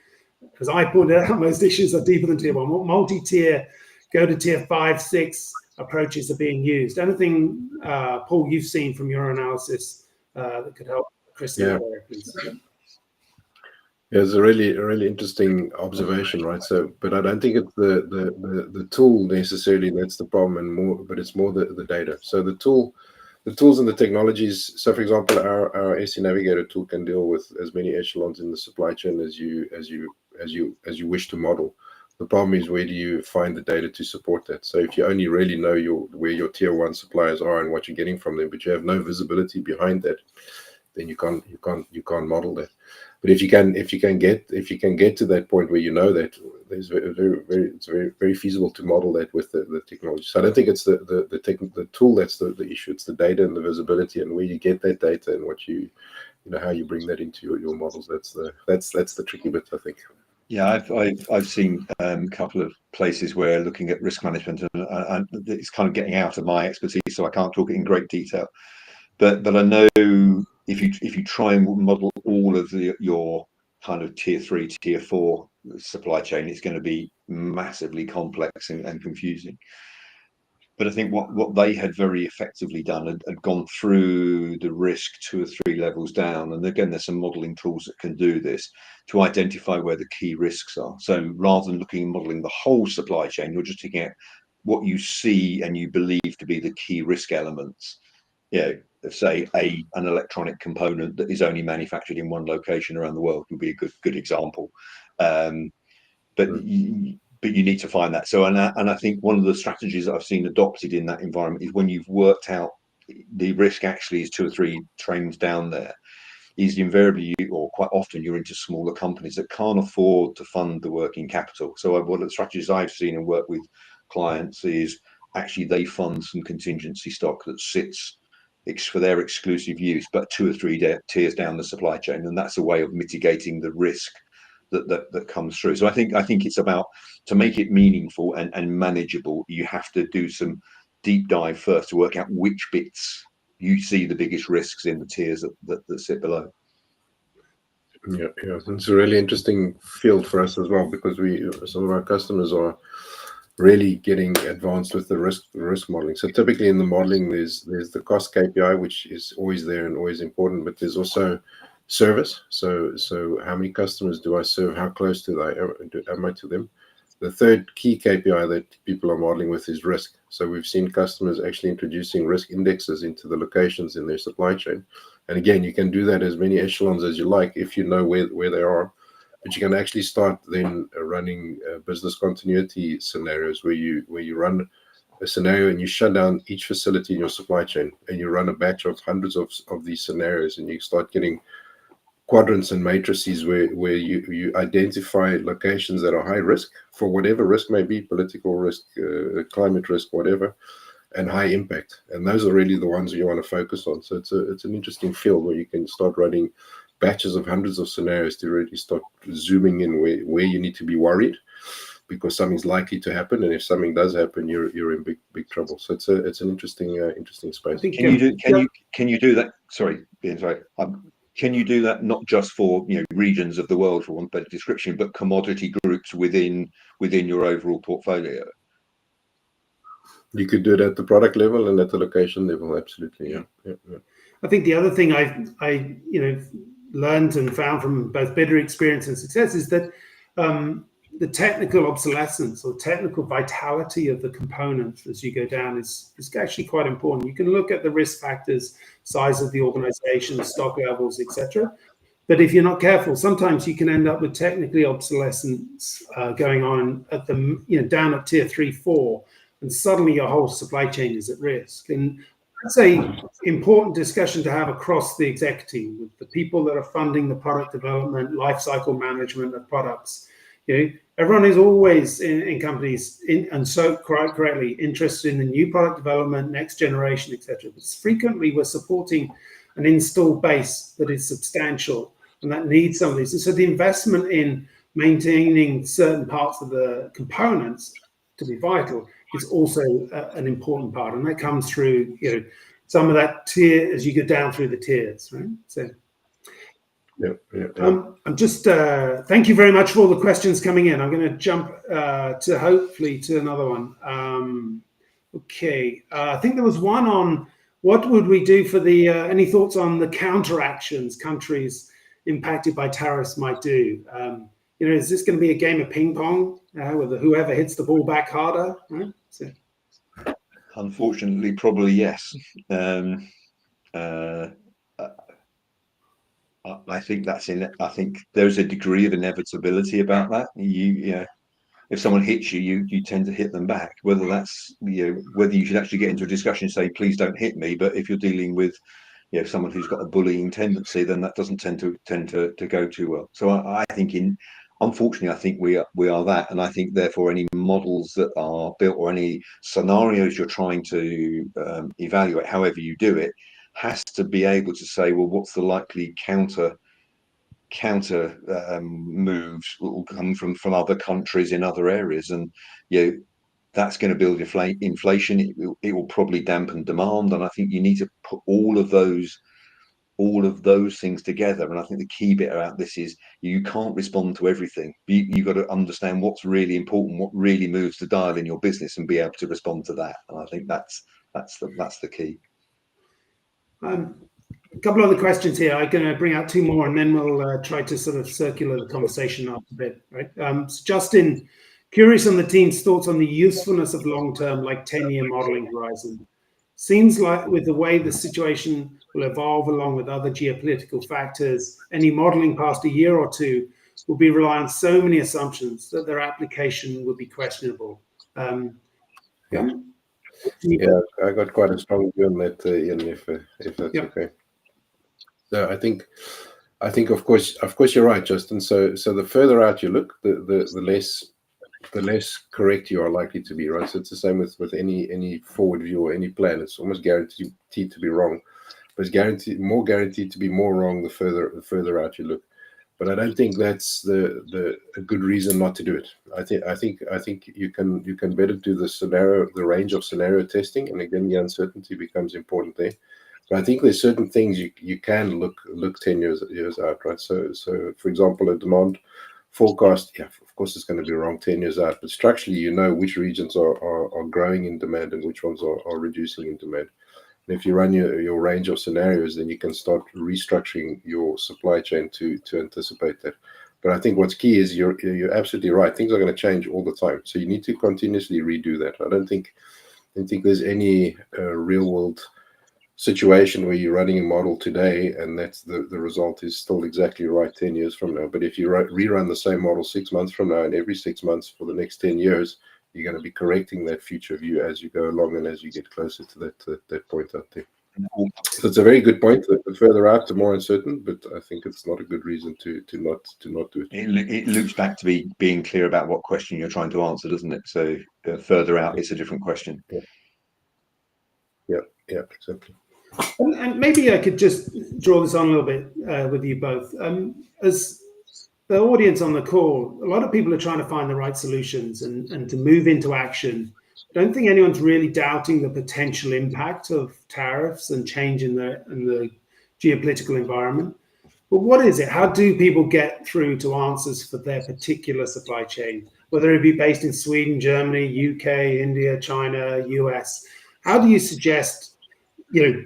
As I pointed out, most issues are deeper than tier one. What multi-tier, go to tier 5, 6 approaches are being used? Anything, Paul, you've seen from your analysis that could help Chris in that area, please? Yeah, it's a really interesting observation, right? So, but I don't think it's the tool necessarily that's the problem, but it's more the data. So the tools and the technologies. So, for example, our AC Navigator tool can deal with as many echelons in the supply chain as you wish to model. The problem is, where do you find the data to support that? So if you only really know where your tier one suppliers are and what you're getting from them, but you have no visibility behind that, then you can't model that. But if you can get to that point where you know that, it's very feasible to model that with the technology. So I don't think it's the tool that's the issue. It's the data and the visibility and where you get that data and what how you bring that into your models. That's the tricky bit, I think. Yeah, I've seen a couple of places where looking at risk management and it's kind of getting out of my expertise, so I can't talk it in great detail. But I know if you try and model all of your kind of tier 3, tier 4 supply chain, it's going to be massively complex and confusing. But I think what they had very effectively done had gone through the risk 2 or 3 levels down. And again, there's some modeling tools that can do this to identify where the key risks are. So rather than looking and modeling the whole supply chain, you're just looking at what you see and you believe to be the key risk elements. Say an electronic component that is only manufactured in one location around the world would be a good example. But you need to find that. So, and I think one of the strategies that I've seen adopted in that environment is when you've worked out the risk actually is 2 or 3 trains down there, is invariably or quite often you're into smaller companies that can't afford to fund the working capital. So one of the strategies I've seen and work with clients is actually they fund some contingency stock that sits for their exclusive use, but 2 or 3 tiers down the supply chain, and that's a way of mitigating the risk that comes through. So I think it's about, to make it meaningful and manageable, you have to do some deep dive first to work out which bits you see the biggest risks in the tiers that sit below. Yeah, it's a really interesting field for us as well, because some of our customers are really getting advanced with the risk modeling. So typically in the modeling, there's the cost KPI, which is always there and always important, but there's also service. So how many customers do I serve? How close am I to them? The third key KPI that people are modeling with is risk. So we've seen customers actually introducing risk indexes into the locations in their supply chain. And again, you can do that as many echelons as you like if you know where they are. But you can actually start then running business continuity scenarios where you run a scenario and you shut down each facility in your supply chain, and you run a batch of hundreds of these scenarios, and you start getting quadrants and matrices where you identify locations that are high risk for whatever risk may be, political risk, climate risk, whatever, and high impact. And those are really the ones you want to focus on. So it's an interesting field where you can start running batches of hundreds of scenarios to really start zooming in where you need to be worried, because something's likely to happen, and if something does happen, you're in big trouble. So it's an interesting space. Can you do that? Sorry, Ian, sorry. Can you do that not just for regions of the world, for want of a better description, but commodity groups within your overall portfolio? You could do it at the product level and at the location level, absolutely. Yeah. I think the other thing I learned and found from both bitter experience and success is that the technical obsolescence or technical vitality of the components as you go down is actually quite important. You can look at the risk factors, size of the organization, stock levels, etc. But if you're not careful, sometimes you can end up with technically obsolescence going on at the down at tier 3, 4, and suddenly your whole supply chain is at risk. And that's an important discussion to have across the exec team with the people that are funding the product development, lifecycle management of products. Everyone is always in companies and so correctly interested in the new product development, next generation, etc. But frequently we're supporting an installed base that is substantial and that needs some of these. And so the investment in maintaining certain parts of the components to be vital is also an important part, and that comes through some of that tier as you go down through the tiers, right? So. I'm just thank you very much for all the questions coming in. I'm going to jump to hopefully to another one. Okay, I think there was one on what would we do for the any thoughts on the counteractions countries impacted by tariffs might do. Is this going to be a game of ping pong with whoever hits the ball back harder, right? So. Unfortunately, probably yes. I think I think there's a degree of inevitability about that. If someone hits you tend to hit them back. Whether that's whether you should actually get into a discussion and say, please don't hit me. But if you're dealing with someone who's got a bullying tendency, then that doesn't tend to go too well. So I think unfortunately, I think we are that, and I think therefore any models that are built or any scenarios you're trying to evaluate, however you do it, has to be able to say, well, what's the likely counter moves that will come from other countries in other areas, and that's going to build inflation. It will probably dampen demand, and I think you need to put all of those things together. And I think the key bit about this is you can't respond to everything. You've got to understand what's really important, what really moves the dial in your business, and be able to respond to that. And I think that's the key. A couple of other questions here. I'm going to bring out two more, and then we'll try to sort of circular the conversation up a bit. Right? So Justin, curious on the team's thoughts on the usefulness of long-term, like 10-year modeling horizon. Seems like with the way the situation will evolve along with other geopolitical factors, any modeling past a year or two will be relying on so many assumptions that their application would be questionable. I got quite a strong view on that, Ian, if that's okay. So I think of course you're right, Justin. So the further out you look, the less correct you are likely to be, right? So it's the same with any forward view or any plan. It's almost guaranteed to be wrong, but it's more guaranteed to be more wrong the further out you look. But I don't think that's a good reason not to do it. I think you can better do the range of scenario testing, and again the uncertainty becomes important there. But I think there's certain things you can look 10 years out, right? So for example, a demand forecast, of course it's going to be wrong 10 years out, but structurally which regions are growing in demand and which ones are reducing in demand. And if you run your range of scenarios, then you can start restructuring your supply chain to anticipate that. But I think what's key is you're absolutely right. Things are going to change all the time, so you need to continuously redo that. I don't think there's any real world situation where you're running a model today and that's the result is still exactly right 10 years from now. But if you rerun the same model 6 months from now, and every 6 months for the next 10 years, you're going to be correcting that future view as you go along and as you get closer to that point out there. So it's a very good point. The further out, the more uncertain, but I think it's not a good reason to not do it. It loops back to being clear about what question you're trying to answer, doesn't it? So further out, it's a different question. Yeah, exactly. And maybe I could just draw this on a little bit with you both. As the audience on the call, a lot of people are trying to find the right solutions and to move into action. I don't think anyone's really doubting the potential impact of tariffs and change in the geopolitical environment. But what is it? How do people get through to answers for their particular supply chain, whether it be based in Sweden, Germany, UK, India, China, US? How do you suggest,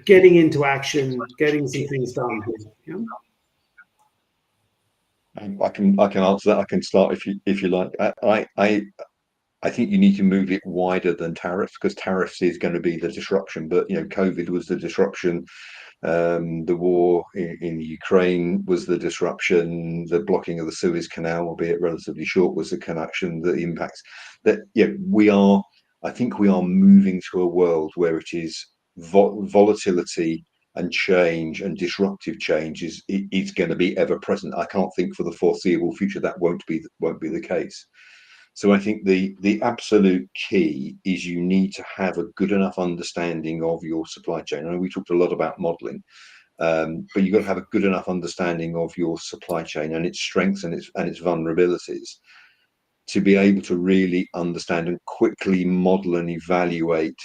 getting into action, getting some things done? I can answer that. I can start if you like. I think you need to move it wider than tariffs, because tariffs is going to be the disruption. But COVID was the disruption. The war in Ukraine was the disruption. The blocking of the Suez Canal, albeit relatively short, was the connection. The impacts that I think we are moving to a world where it is volatility and change and disruptive change is going to be ever present. I can't think for the foreseeable future that won't be the case. So I think the absolute key is you need to have a good enough understanding of your supply chain. I know we talked a lot about modeling, but you've got to have a good enough understanding of your supply chain and its strengths and its vulnerabilities to be able to really understand and quickly model and evaluate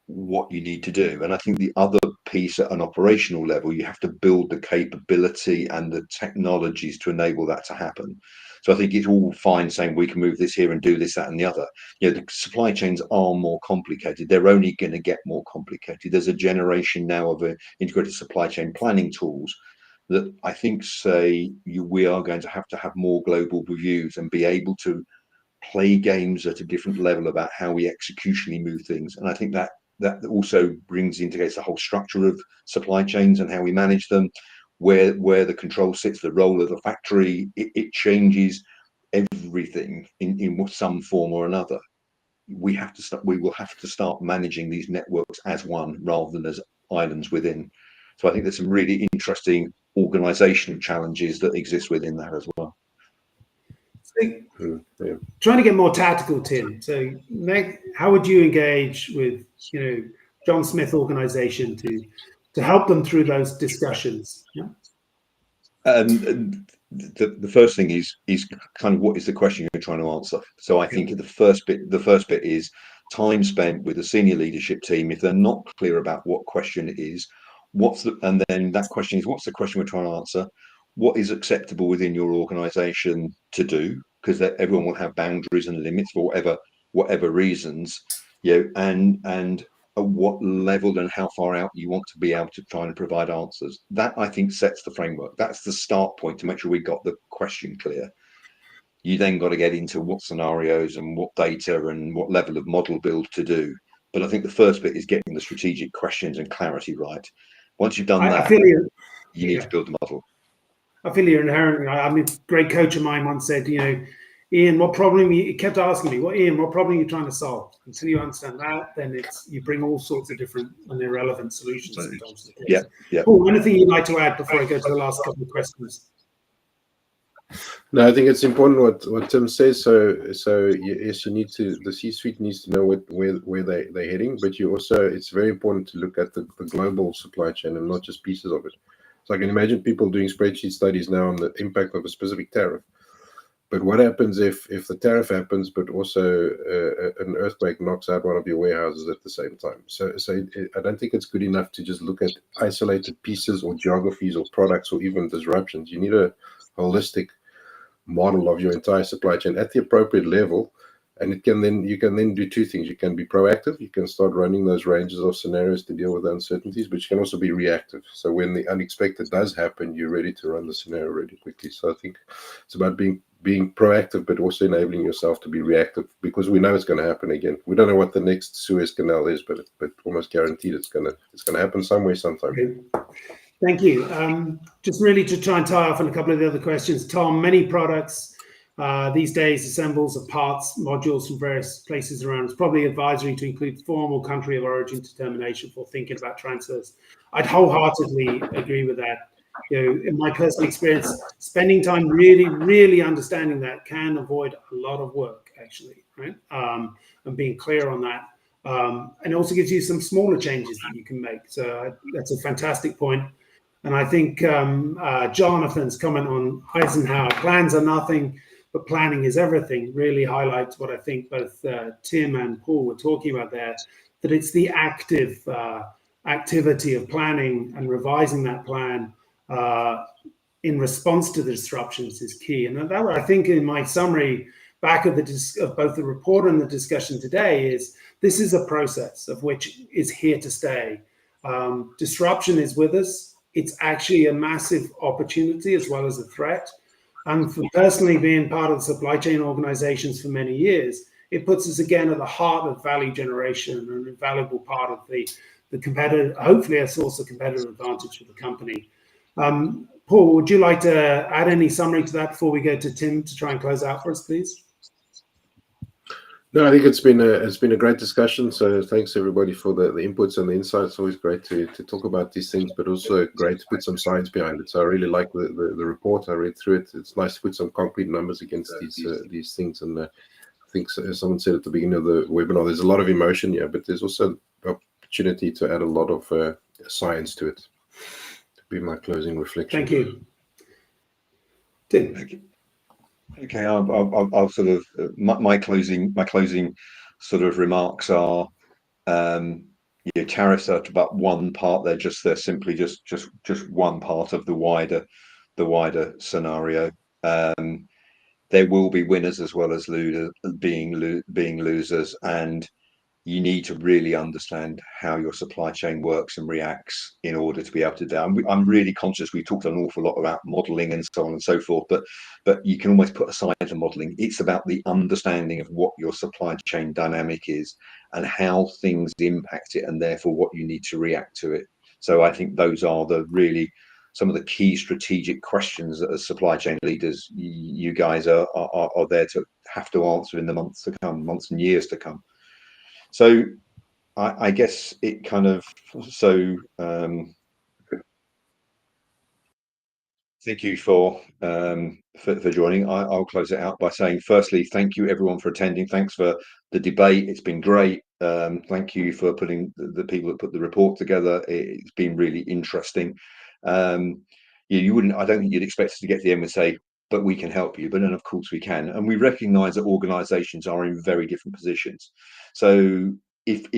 what you need to do. And I think the other piece at an operational level, you have to build the capability and the technologies to enable that to happen. So I think it's all fine saying we can move this here and do this, that, and the other. The supply chains are more complicated. They're only going to get more complicated. There's a generation now of integrated supply chain planning tools that I think say we are going to have more global reviews and be able to play games at a different level about how we executionally move things. And I think that also brings into the whole structure of supply chains and how we manage them, where the control sits, the role of the factory. It changes everything in some form or another. We will have to start managing these networks as one rather than as islands within. So I think there's some really interesting organizational challenges that exist within that as well. Trying to get more tactical, Tim. So, Meg, how would you engage with, John Smith organization to help them through those discussions? Yeah. The first thing is kind of what is the question you're trying to answer. So I think the first bit is time spent with the senior leadership team. If they're not clear about what question it is, and then that question is, what's the question we're trying to answer? What is acceptable within your organization to do? Because everyone will have boundaries and limits for whatever reasons, and at what level and how far out you want to be able to try and provide answers. That, I think, sets the framework. That's the start point to make sure we got the question clear. You then got to get into what scenarios and what data and what level of model build to do. But I think the first bit is getting the strategic questions and clarity right. Once you've done that, you need to build the model. I feel you're inherently. I mean, a great coach of mine once said, Ian, what problem? He kept asking me, what problem are you trying to solve? Until you understand that, then you bring all sorts of different and irrelevant solutions. Sometimes. Yeah. Paul, anything you'd like to add before I go to the last couple of questions? No, I think it's important what Tim says. So yes, the C-suite needs to know where they're heading, but it's very important to look at the global supply chain and not just pieces of it. So I can imagine people doing spreadsheet studies now on the impact of a specific tariff. But what happens if the tariff happens, but also an earthquake knocks out one of your warehouses at the same time? So I don't think it's good enough to just look at isolated pieces or geographies or products or even disruptions. You need a holistic model of your entire supply chain at the appropriate level. And you can then do two things. You can be proactive. You can start running those ranges of scenarios to deal with the uncertainties, but you can also be reactive. So when the unexpected does happen, you're ready to run the scenario really quickly. So I think it's about being proactive, but also enabling yourself to be reactive, because we know it's going to happen again. We don't know what the next Suez Canal is, but almost guaranteed it's going to happen somewhere, sometime. Okay. Thank you. Just really to try and tie off on a couple of the other questions, Tom, many products these days assembles of parts, modules from various places around. It's probably advisory to include formal country of origin determination for thinking about transfers. I'd wholeheartedly agree with that. In my personal experience, spending time really, really understanding that can avoid a lot of work, actually, right? And being clear on that. And it also gives you some smaller changes that you can make. So that's a fantastic point. And I think Jonathan's comment on Eisenhower, plans are nothing, but planning is everything, really highlights what I think both Tim and Paul were talking about there, that it's the active activity of planning and revising that plan in response to the disruptions is key. And that, I think, in my summary back of both the report and the discussion today, is this is a process of which is here to stay. Disruption is with us. It's actually a massive opportunity as well as a threat. And for personally being part of the supply chain organizations for many years, it puts us again at the heart of value generation and a valuable part of the competitive, hopefully a source of competitive advantage for the company. Paul, would you like to add any summary to that before we go to Tim to try and close out for us, please? No, I think it's been a great discussion. So thanks everybody for the inputs and the insights. It's always great to talk about these things, but also great to put some science behind it. So I really like the report. I read through it. It's nice to put some concrete numbers against these things. And I think someone said at the beginning of the webinar, there's a lot of emotion here, but there's also opportunity to add a lot of science to it. To be my closing reflection. Thank you. Tim. Thank you. Okay, I'll sort of my closing sort of remarks are, tariffs are about one part. They're simply just one part of the wider scenario. There will be winners as well as being losers, and you need to really understand how your supply chain works and reacts in order to be able to do. I'm really conscious. We talked an awful lot about modeling and so on and so forth, but you can almost put aside the modeling. It's about the understanding of what your supply chain dynamic is and how things impact it, and therefore what you need to react to it. So I think those are some of the key strategic questions that as supply chain leaders, you guys are there to have to answer in the months and years to come. So I guess it kind of, thank you for joining. I'll close it out by saying, firstly, thank you everyone for attending. Thanks for the debate. It's been great. Thank you for putting the people that put the report together. It's been really interesting. You wouldn't, I don't think you'd expect us to get to the end and say, but we can help you. But then of course we can. And we recognize that organizations are in very different positions. So if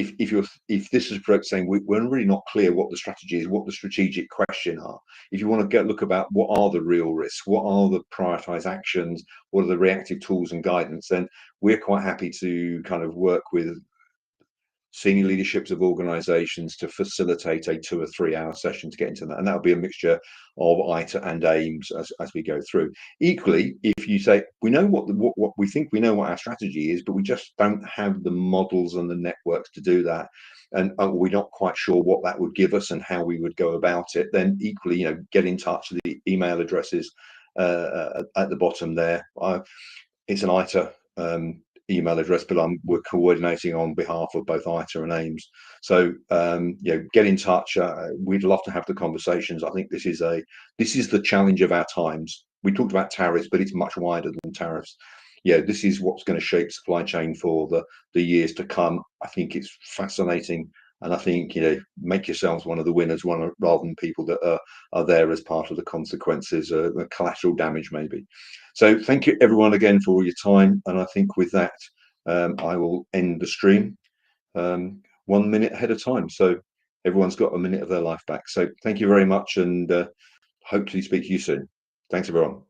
this is correct, saying we're really not clear what the strategy is, what the strategic question are, if you want to look about what are the real risks, what are the prioritized actions, what are the reactive tools and guidance, then we're quite happy to kind of work with senior leaderships of organizations to facilitate a 2 or 3 hour session to get into that. And that'll be a mixture of ITER and AIMMS as we go through. Equally, if you say, we know what we think we know what our strategy is, but we just don't have the models and the networks to do that, and we're not quite sure what that would give us and how we would go about it, then equally, get in touch. The email addresses at the bottom there. It's an ITER email address, but we're coordinating on behalf of both ITER and AIMMS. So get in touch. We'd love to have the conversations. I think this is the challenge of our times. We talked about tariffs, but it's much wider than tariffs. This is what's going to shape supply chain for the years to come. I think it's fascinating, and I think make yourselves one of the winners, rather than people that are there as part of the consequences, the collateral damage maybe. So thank you everyone again for all your time, and I think with that I will end the stream 1 minute ahead of time, so everyone's got a minute of their life back. So thank you very much, and hopefully speak to you soon. Thanks everyone.